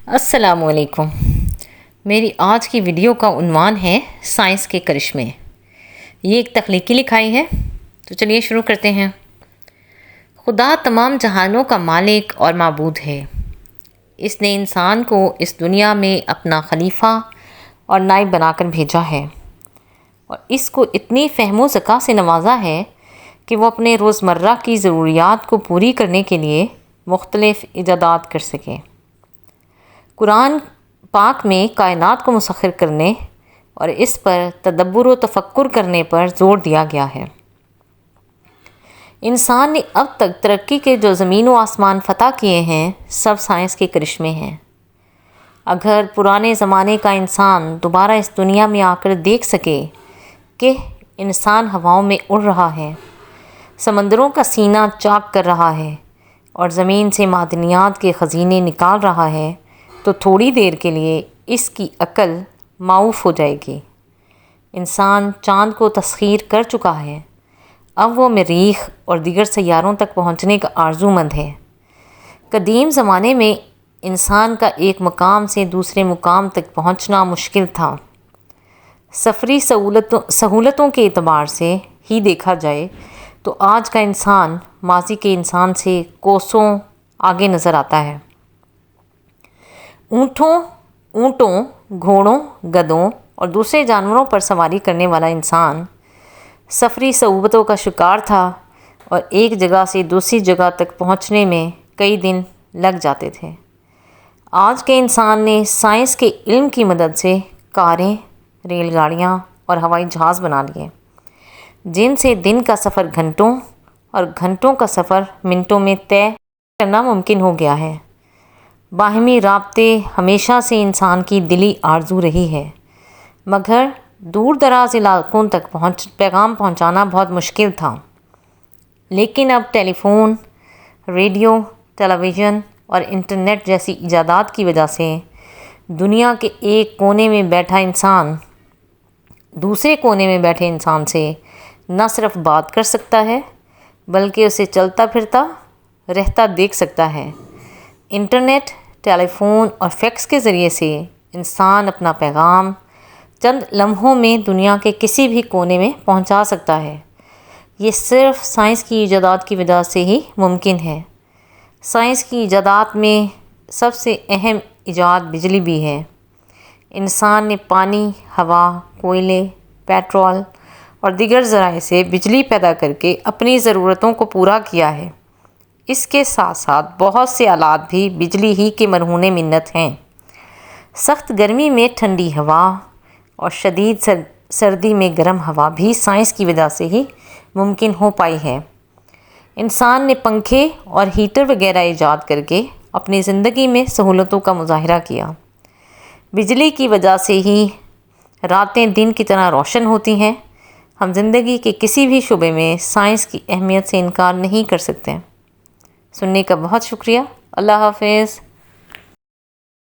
السلام علیکم۔ میری آج کی ویڈیو کا عنوان ہے سائنس کے کرشمے۔ یہ ایک تخلیقی لکھائی ہے، تو چلیے شروع کرتے ہیں۔ خدا تمام جہانوں کا مالک اور معبود ہے۔ اس نے انسان کو اس دنیا میں اپنا خلیفہ اور نائب بنا کر بھیجا ہے، اور اس کو اتنی فہم و ذکا سے نوازا ہے کہ وہ اپنے روزمرہ کی ضروریات کو پوری کرنے کے لیے مختلف ایجادات کر سکے۔ قرآن پاک میں کائنات کو مسخر کرنے اور اس پر تدبر و تفکر کرنے پر زور دیا گیا ہے۔ انسان نے اب تک ترقی کے جو زمین و آسمان فتح کیے ہیں، سب سائنس کے کرشمے ہیں۔ اگر پرانے زمانے کا انسان دوبارہ اس دنیا میں آ کر دیکھ سکے کہ انسان ہواؤں میں اڑ رہا ہے، سمندروں کا سینہ چاک کر رہا ہے اور زمین سے معدنیات کے خزینے نکال رہا ہے، تو تھوڑی دیر کے لیے اس کی عقل معاف ہو جائے گی۔ انسان چاند کو تسخیر کر چکا ہے، اب وہ مریخ اور دیگر سیاروں تک پہنچنے کا آرزو مند ہے۔ قدیم زمانے میں انسان کا ایک مقام سے دوسرے مقام تک پہنچنا مشکل تھا۔ سفری سہولتوں کے اعتبار سے ہی دیکھا جائے تو آج کا انسان ماضی کے انسان سے کوسوں آگے نظر آتا ہے۔ اونٹوں، گھوڑوں، گدھوں اور دوسرے جانوروں پر سواری کرنے والا انسان سفری صعوبتوں کا شکار تھا، اور ایک جگہ سے دوسری جگہ تک پہنچنے میں کئی دن لگ جاتے تھے۔ آج کے انسان نے سائنس کے علم کی مدد سے کاریں، ریل گاڑیاں اور ہوائی جہاز بنا لیے، جن سے دن کا سفر گھنٹوں اور گھنٹوں کا سفر منٹوں میں طے کرنا ممکن ہو گیا ہے۔ باہمی رابطے ہمیشہ سے انسان کی دلی آرزو رہی ہے، مگر دور دراز علاقوں تک پیغام پہنچانا بہت مشکل تھا۔ لیکن اب ٹیلی فون، ریڈیو، ٹیلی ویژن اور انٹرنیٹ جیسی ایجادات کی وجہ سے دنیا کے ایک کونے میں بیٹھا انسان دوسرے کونے میں بیٹھے انسان سے نہ صرف بات کر سکتا ہے، بلکہ اسے چلتا پھرتا رہتا دیکھ سکتا ہے۔ انٹرنیٹ، ٹیلی فون اور فیکس کے ذریعے سے انسان اپنا پیغام چند لمحوں میں دنیا کے کسی بھی کونے میں پہنچا سکتا ہے۔ یہ صرف سائنس کی ایجادات کی وجہ سے ہی ممکن ہے۔ سائنس کی ایجادات میں سب سے اہم ایجاد بجلی بھی ہے۔ انسان نے پانی، ہوا، کوئلے، پیٹرول اور دیگر ذرائع سے بجلی پیدا کر کے اپنی ضرورتوں کو پورا کیا ہے۔ اس کے ساتھ ساتھ بہت سے آلات بھی بجلی ہی کے مرہون منت ہیں۔ سخت گرمی میں ٹھنڈی ہوا اور شدید سردی میں گرم ہوا بھی سائنس کی وجہ سے ہی ممکن ہو پائی ہے۔ انسان نے پنکھے اور ہیٹر وغیرہ ایجاد کر کے اپنی زندگی میں سہولتوں کا مظاہرہ کیا۔ بجلی کی وجہ سے ہی راتیں دن کی طرح روشن ہوتی ہیں۔ ہم زندگی کے کسی بھی شعبے میں سائنس کی اہمیت سے انکار نہیں کر سکتے۔ سننے کا بہت شکریہ۔ اللہ حافظ۔